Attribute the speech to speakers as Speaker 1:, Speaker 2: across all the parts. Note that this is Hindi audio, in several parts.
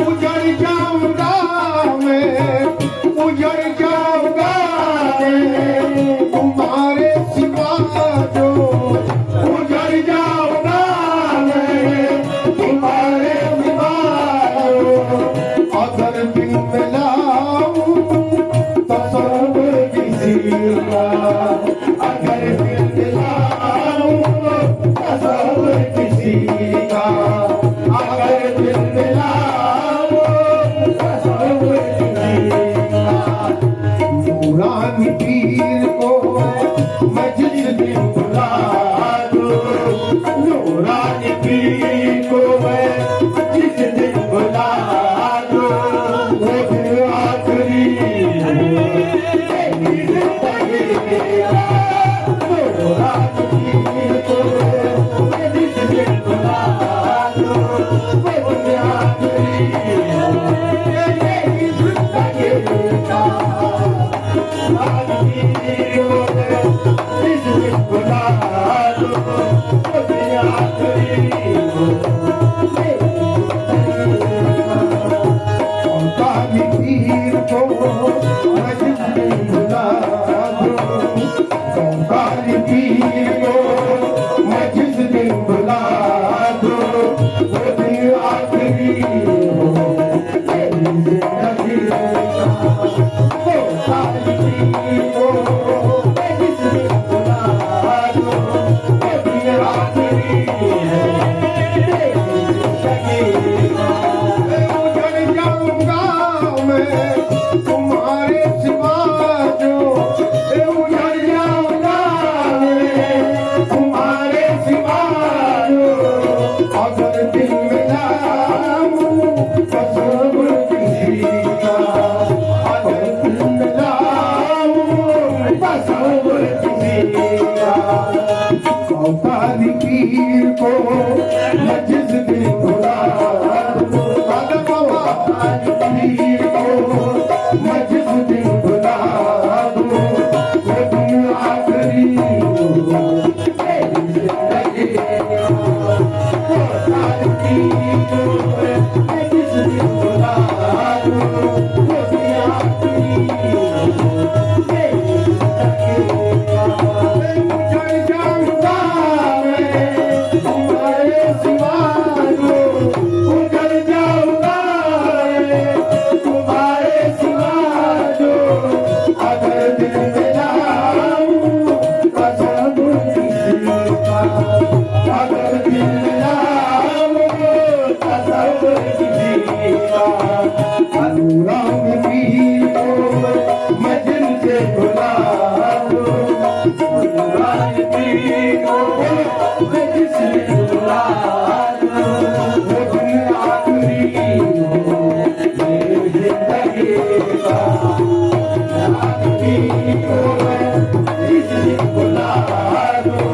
Speaker 1: उजड़ जाऊंगा मैं, उजड़ जाऊंगा मैं, तुम्हारे सिवा जो उजड़ जाऊंगा मैं, तुम्हारे सिवा जो अगर दिल मिलाऊं तस्वीर किसी का, अगर दिल मिलाऊं तस्वीर किसी का, अगर दिल मिलाऊं तस्वीर किसी का। नूरानी पीर को मैं जिस दिन बुला दूं, नूरानी पीर को मैं जिस दिन बुला दूं, वो दिन आखिरी मेरी जिंदगी का। नूरानी पीर को मैं जिस दिन बुला दूं, वो दिन आखिरी मेरी जिंदगी का। पीर को मैं जिस दिन बुला दूं, पीर को मैं जिस दिन बुला दूं, वो दिन आखिरी मेरी जिंदगी का। पीर को मैं जिस दिन बुला दूं, वो दिन आखिरी मेरी जिंदगी का। उजड़ जाऊंगा तुम्हारे सिवा जो, उजड़ जाऊंगा तुम्हारे सिवा जो, अगर दिल मिलाऊं तस्वीर किसी का, अगर दिल मिलाऊं तस्वीर किसी का। नूरानी पीर को मैं दिल से बुला दूं, नूरानी पीर को मैं जिस दिन बुला दूं, वो दिन आखिरी मेरी जिंदगी का। नूरानी पीर को मैं जिस दिन बुला दूं,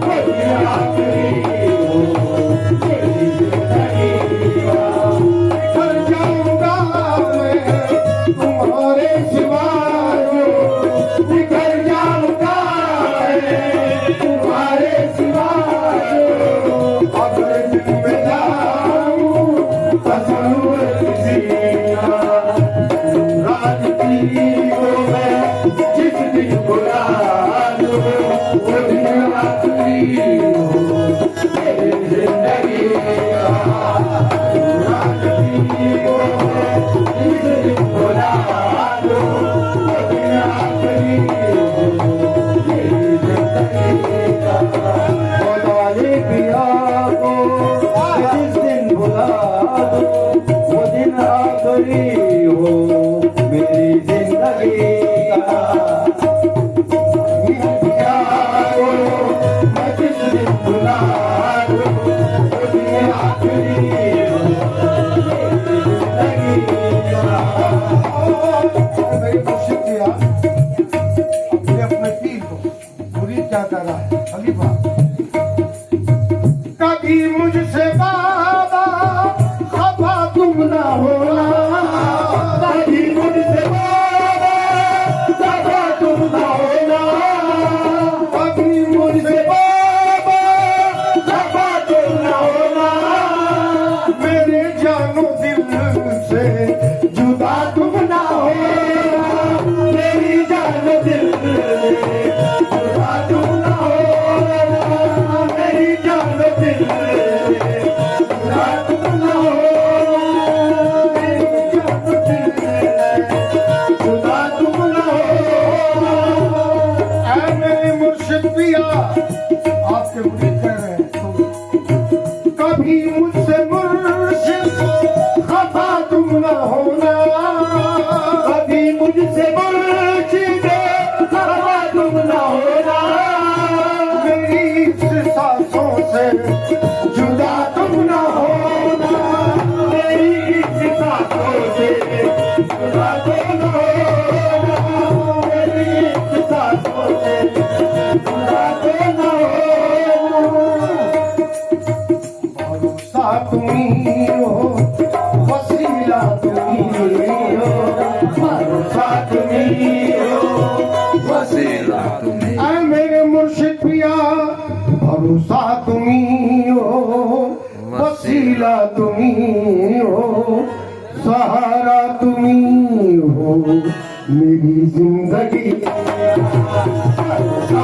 Speaker 1: वो दिन आखिरी मेरी जिंदगी का। बिखर जाऊंगा मैं तुम्हारे सिवा जो, बिखर जाऊंगा मैं तुम्हारे सिवा जो, अगर दिल मिलाऊं तस्वीर किसी का। नूरानी पीर को मैं जिस दिन बुला दूं, वो दिन आखिरी मेरी जिंदगी का। नूरानी पीर को मैं जिस दिन बुला दूं, वो दिन आखिरी मेरी जिंदगी का। वाले पिया को जिस दिन बुला दूं, वो दिन आखिरी हो मेरी जिंदगी का। पिया को मैं जिस दिन बुला दूं, वो दिन आखिरी हो मेरी जिंदगी का। मेरी शुक्रिया अपने पीर को मुरीद क्या कर रहा है खलीफा। कभी मुझसे बाबा खफा तुम ना होना, कभी मुझसे बाबा खफा तुम ना होना, कभी मुझसे बाबा से जुदा तुम न होना, मेरी साथों से जुदा तुम न होना, मेरी साथों से जुदा तुम न होना। भरोसा तुम्ही हो, वसीला तुम्ही हो, भरोसा तुम्ही हो, वसीला तुम्ही। ऐ मेरे मुर्शिद पिया, भरोसा तुम्ही हो, वसीला तुम्ही हो, सहारा तुम्ही हो मेरी जिंदगी। भरोसा